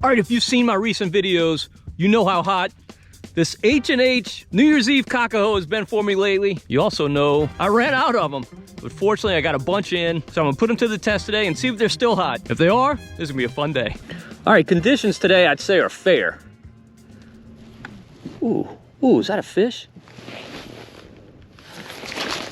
All right, if you've seen my recent videos, you know how hot this H&H New Year's Eve cockahoe has been for me lately. You also know I ran out of them, but fortunately I got a bunch in, so I'm gonna put them to the test today and see if they're still hot. If they are, this is gonna be a fun day. All right, conditions today I'd say are fair. Ooh, is that a fish?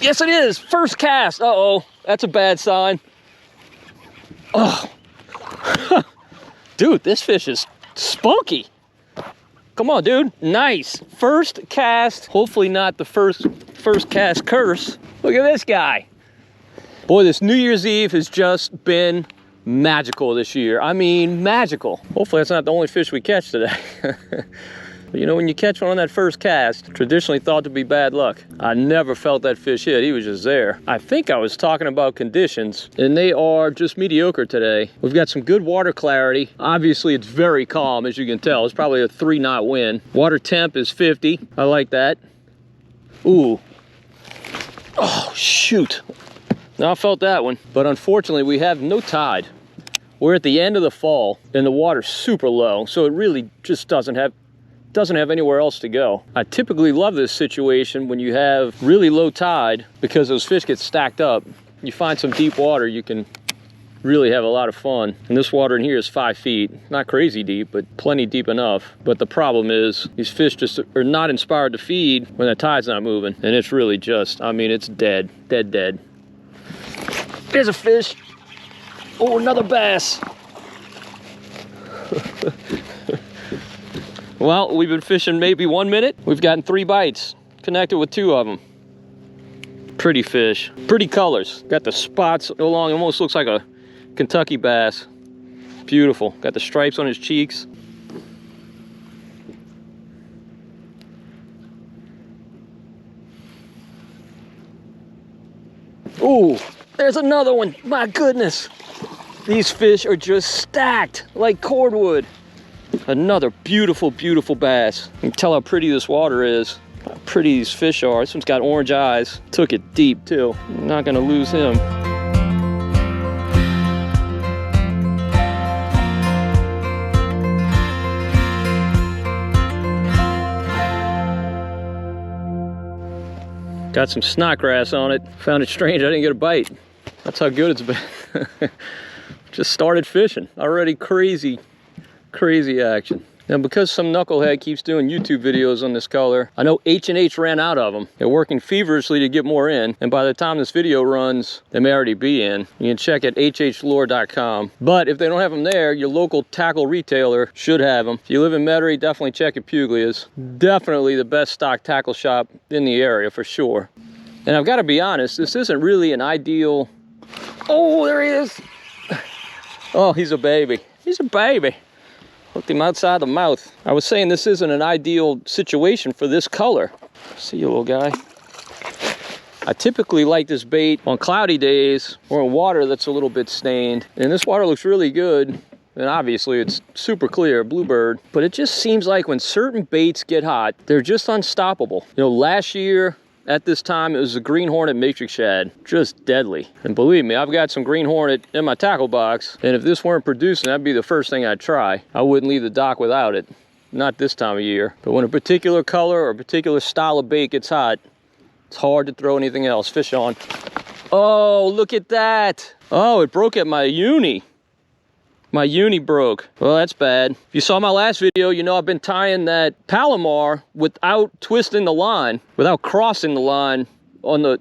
Yes, it is. First cast. Uh-oh, that's a bad sign. Oh. Dude, this fish is spunky. Come on, dude. Nice. First cast. Hopefully not the first cast curse. Look at this guy. Boy, this New Year's Eve has just been magical this year. I mean, magical. Hopefully that's not the only fish we catch today. But you know, when you catch one on that first cast, traditionally thought to be bad luck. I never felt that fish hit. He was just there. I think I was talking about conditions, and they are just mediocre today. We've got some good water clarity. Obviously, it's very calm, as you can tell. It's probably a 3-knot wind. Water temp is 50. I like that. Ooh. Oh, shoot. Now I felt that one. But unfortunately, we have no tide. We're at the end of the fall, and the water's super low, so it really just doesn't have anywhere else to go. I typically love this situation when you have really low tide because those fish get stacked up. You find some deep water, you can really have a lot of fun. And this water in here is 5 feet. Not crazy deep, but plenty deep enough. But the problem is these fish just are not inspired to feed when the tide's not moving. And it's really just, I mean, it's dead. Dead. There's a fish. Oh, another bass. Well, we've been fishing maybe 1 minute. We've gotten 3 bites, connected with 2 of them. Pretty fish, pretty colors. Got the spots along, almost looks like a Kentucky bass. Beautiful, got the stripes on his cheeks. Ooh, there's another one, my goodness. These fish are just stacked like cordwood. Another beautiful, beautiful bass. You can tell how pretty this water is, how pretty these fish are. This one's got orange eyes. Took it deep too. I'm not gonna lose him. Got some snodgrass on it. Found it strange I didn't get a bite. That's how good it's been. Just started fishing. Already crazy action. Now, because some knucklehead keeps doing YouTube videos on this color, I know H&H ran out of them. They're working feverishly to get more in, and by the time this video runs, they may already be in. You can check at hhlure.com. But if they don't have them there, your local tackle retailer should have them. If you live in Metairie, definitely check at Puglia's. Definitely the best stock tackle shop in the area for sure. And I've got to be honest, this isn't really an ideal... Oh, there he is! Oh, he's a baby. He's a baby. Hooked him outside the mouth. I was saying this isn't an ideal situation for this color. See you, little guy. I typically like this bait on cloudy days or in water that's a little bit stained. And this water looks really good. And obviously it's super clear, bluebird. But it just seems like when certain baits get hot, they're just unstoppable. You know, last year, at this time, it was the green hornet matrix shad, just deadly. And believe me, I've got some green hornet in my tackle box, and if this weren't producing, that'd be the first thing I'd try. I wouldn't leave the dock without it. Not this time of year. But when a particular color or a particular style of bait gets hot, it's hard to throw anything else. Fish on. Oh, look at that. Oh, it broke at my uni. My uni broke. Well, that's bad. If you saw my last video, you know I've been tying that Palomar without twisting the line, without crossing the line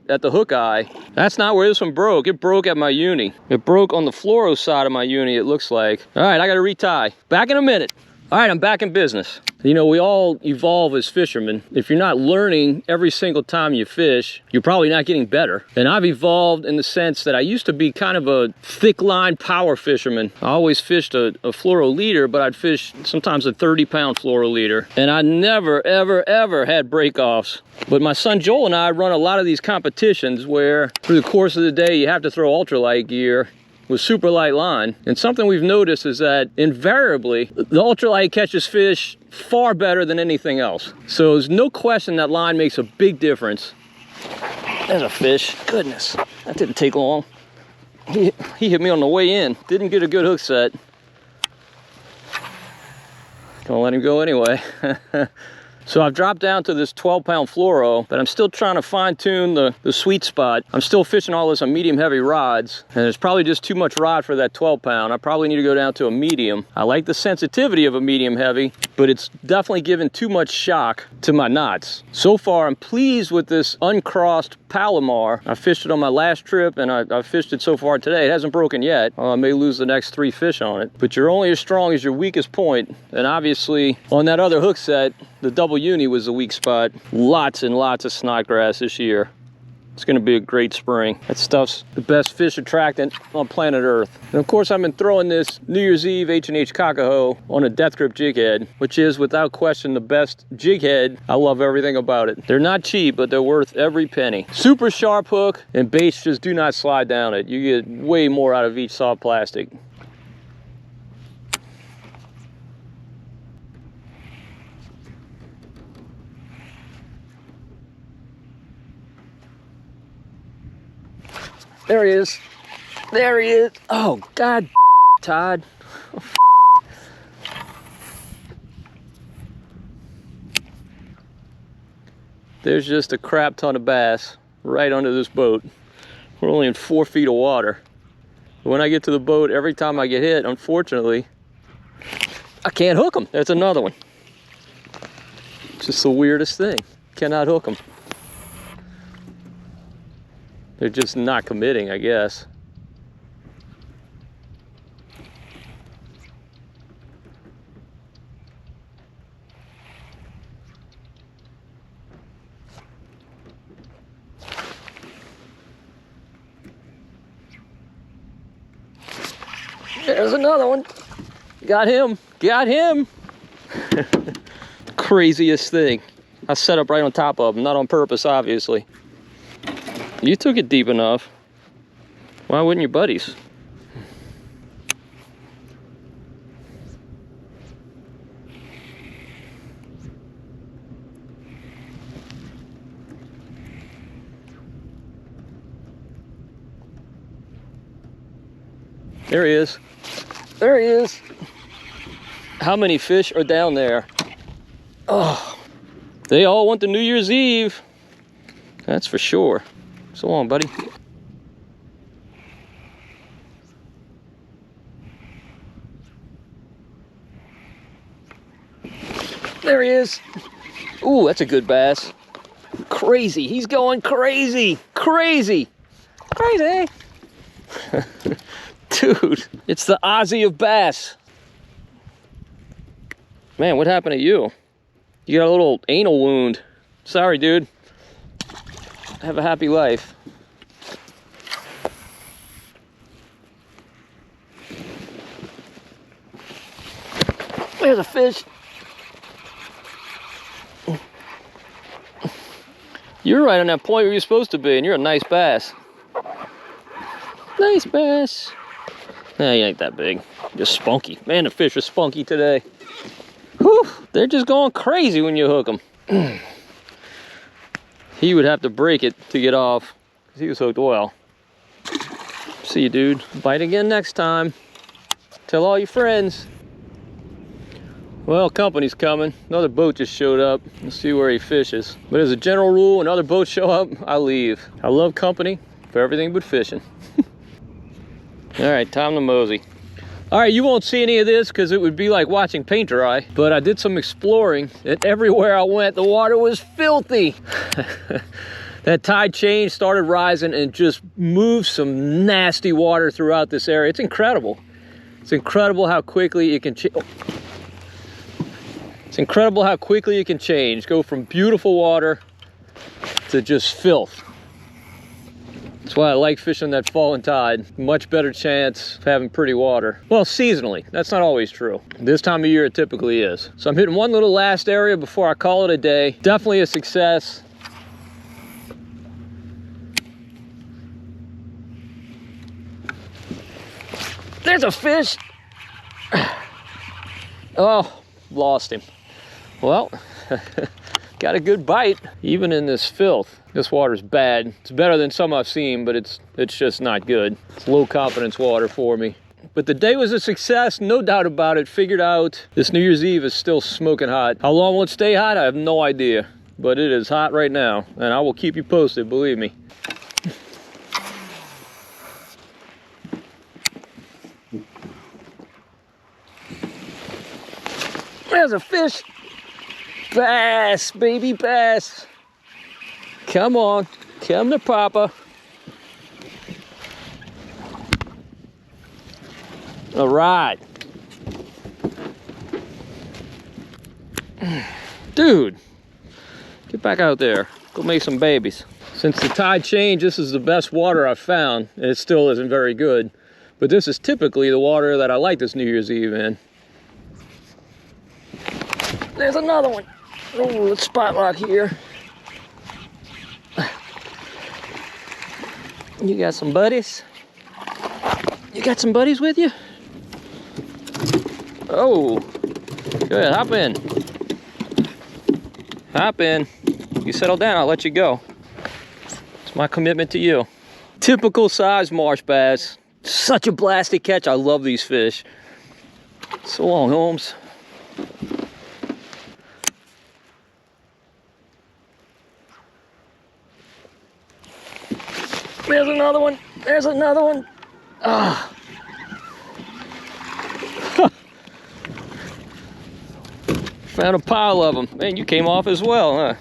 at the hook eye. That's not where this one broke. It broke at my uni. It broke on the fluoro side of my uni, it looks like. All right, I gotta retie. Back in a minute. All right, I'm back in business. You know, we all evolve as fishermen. If you're not learning every single time you fish, you're probably not getting better. And I've evolved in the sense that I used to be kind of a thick line power fisherman. I always fished a fluoro leader, but I'd fish sometimes a 30-pound fluoro leader. And I never, ever, ever had break-offs. But my son Joel and I run a lot of these competitions where through the course of the day, you have to throw ultralight gear with super light line. And something we've noticed is that invariably the ultralight catches fish far better than anything else. So there's no question that line makes a big difference. There's a fish. Goodness, that didn't take long. He hit me on the way in. Didn't get a good hook set. Gonna let him go anyway. So I've dropped down to this 12-pound fluoro, but I'm still trying to fine-tune the sweet spot. I'm still fishing all this on medium-heavy rods, and there's probably just too much rod for that 12-pound. I probably need to go down to a medium. I like the sensitivity of a medium-heavy, but it's definitely giving too much shock to my knots. So far, I'm pleased with this uncrossed Palomar. I fished it on my last trip, and I fished it so far today. It hasn't broken yet. I may lose the next 3 fish on it, but you're only as strong as your weakest point, and obviously, on that other hook set, the double uni was the weak spot. Lots and lots of snodgrass this year. It's gonna be a great spring. That stuff's the best fish attractant on planet Earth. And of course, I've been throwing this New Year's Eve H&H Cockahoe on a death grip jig head, which is without question the best jig head. I love everything about it. They're not cheap, but they're worth every penny. Super sharp hook, and baits just do not slide down it. You get way more out of each soft plastic. There he is. There he is. Oh, God, Todd. There's just a crap ton of bass right under this boat. We're only in 4 feet of water. When I get to the boat, every time I get hit, unfortunately, I can't hook them. That's another one. It's just the weirdest thing. Cannot hook them. They're just not committing, I guess. There's another one. Got him. Got him. Craziest thing. I set up right on top of him, not on purpose, obviously. You took it deep enough. Why wouldn't your buddies? There he is. There he is. How many fish are down there? Oh, they all want the New Year's Eve. That's for sure. So long, buddy. There he is. Ooh, that's a good bass. Crazy. He's going crazy. Crazy. Crazy. Dude, it's the Aussie of bass. Man, what happened to you? You got a little anal wound. Sorry, dude. Have a happy life. There's a fish. You're right on that point where you're supposed to be, and you're a nice bass. Nice bass. Nah, he ain't that big. Just spunky. Man, the fish are spunky today. Whew, they're just going crazy when you hook them. He would have to break it to get off, because he was hooked well. See you, dude. Bite again next time. Tell all your friends. Well, company's coming. Another boat just showed up. Let's see where he fishes. But as a general rule, when other boats show up, I leave. I love company for everything but fishing. All right, time to mosey. All right, you won't see any of this because it would be like watching paint dry, but I did some exploring, and everywhere I went, the water was filthy. That tide change started rising and just moved some nasty water throughout this area. It's incredible. It's incredible how quickly it can change. It's incredible how quickly it can change. Go from beautiful water to just filth. That's why I like fishing that fall and tide. Much better chance of having pretty water. Well, seasonally, that's not always true. This time of year it typically is. So I'm hitting one little last area before I call it a day. Definitely a success. There's a fish. Oh, lost him. Well, got a good bite, even in this filth. This water's bad. It's better than some I've seen, but it's just not good. It's low confidence water for me. But the day was a success, no doubt about it. Figured out this New Year's Eve is still smoking hot. How long will it stay hot? I have no idea. But it is hot right now, and I will keep you posted, believe me. There's a fish. Bass, baby bass. Come on, come to Papa. All right. Dude, get back out there. Go make some babies. Since the tide changed, this is the best water I've found. And it still isn't very good. But this is typically the water that I like this New Year's Eve in. There's another one. Oh, let's spot lock here. You got some buddies? You got some buddies with you? Oh, go ahead, hop in. Hop in. You settle down, I'll let you go. It's my commitment to you. Typical size marsh bass. Such a blast to catch. I love these fish. So long, Holmes. There's another one. There's another one. Ah. Found a pile of them. Man, you came off as well, huh?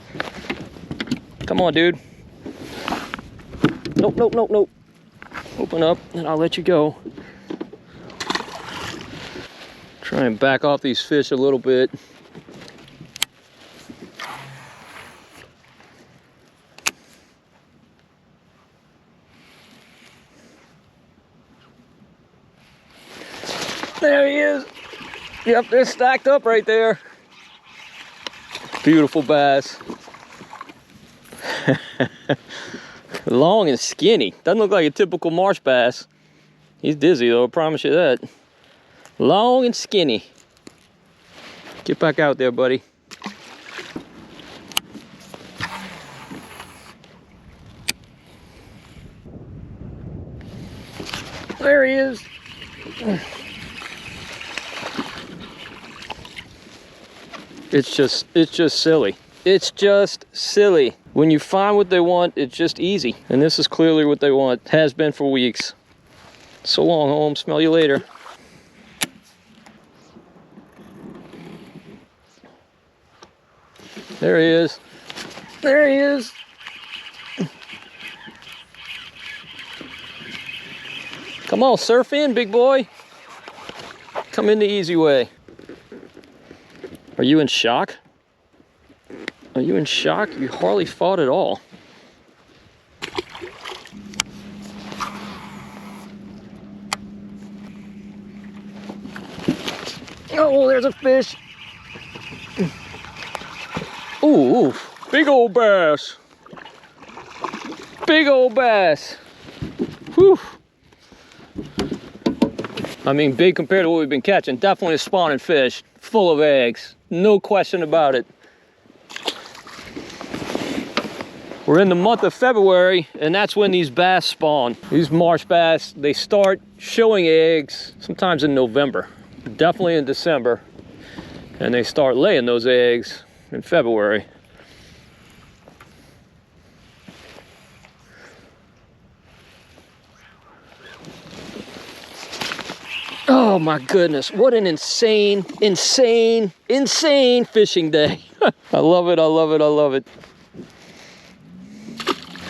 Come on, dude. Nope, nope, nope, nope. Open up and I'll let you go. Try and back off these fish a little bit. There he is. Yep, they're stacked up right there. Beautiful bass. Long and skinny. Doesn't look like a typical marsh bass. He's dizzy though, I promise you that. Long and skinny. Get back out there, buddy. There he is. It's just silly. It's just silly. When you find what they want, it's just easy. And this is clearly what they want. Has been for weeks. So long, Holmes. Smell you later. There he is. There he is. Come on, surf in, big boy. Come in the easy way. Are you in shock? Are you in shock? You hardly fought at all. Oh, there's a fish. Ooh, big old bass. Big old bass. Whew. I mean, big compared to what we've been catching. Definitely a spawning fish, full of eggs. No question about it. We're in the month of February, and that's when these bass spawn. These marsh bass, they start showing eggs sometimes in November, definitely in December, and they start laying those eggs in February. Oh my goodness, what an insane fishing day. I love it, I love it, I love it.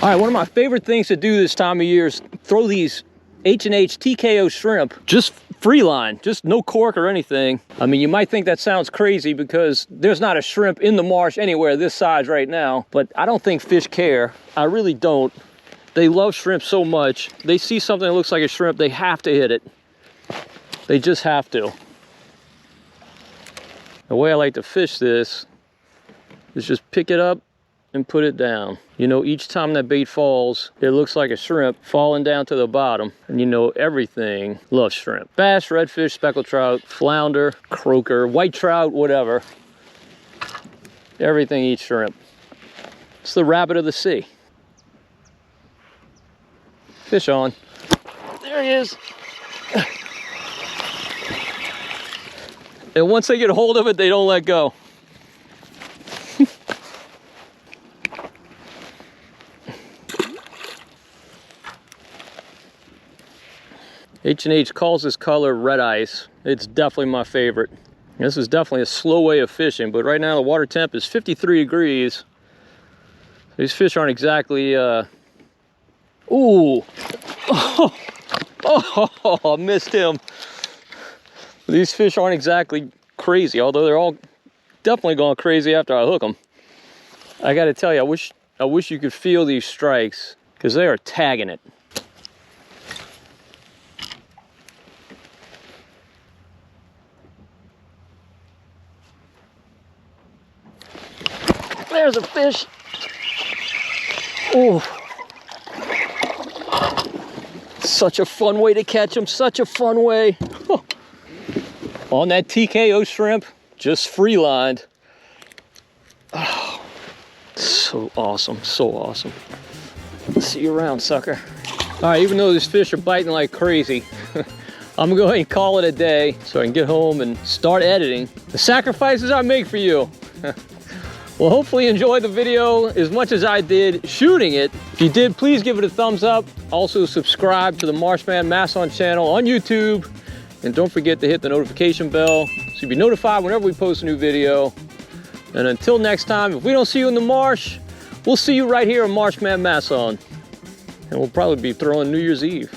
All right, one of my favorite things to do this time of year is throw these H&H TKO shrimp, just free line, just no cork or anything. I mean, you might think that sounds crazy because there's not a shrimp in the marsh anywhere this size right now, but I don't think fish care. I really don't. They love shrimp so much. They see something that looks like a shrimp, they have to hit it. They just have to. The way I like to fish this is just pick it up and put it down. You know, each time that bait falls, it looks like a shrimp falling down to the bottom. And you know, everything loves shrimp. Bass, redfish, speckled trout, flounder, croaker, white trout, whatever. Everything eats shrimp. It's the rabbit of the sea. Fish on. There he is. And once they get a hold of it, they don't let go. H&H calls this color red ice. It's definitely my favorite. This is definitely a slow way of fishing, but right now the water temp is 53 degrees. These fish aren't exactly, ooh. Oh, I missed him. These fish aren't exactly crazy, although they're all definitely going crazy after I hook them. I gotta tell you, I wish you could feel these strikes, because they are tagging it. There's a fish. Oh, such a fun way to catch them, such a fun way. On that TKO shrimp, just free lined. Oh, so awesome, so awesome. See you around, sucker. All right, even though these fish are biting like crazy, I'm gonna go ahead and call it a day so I can get home and start editing the sacrifices I make for you. Well, hopefully you enjoyed the video as much as I did shooting it. If you did, please give it a thumbs up. Also subscribe to the Marshman Masson channel on YouTube. And don't forget to hit the notification bell so you'll be notified whenever we post a new video. And until next time, if we don't see you in the marsh, we'll see you right here in Marshman Masson. And we'll probably be throwing New Year's Eve.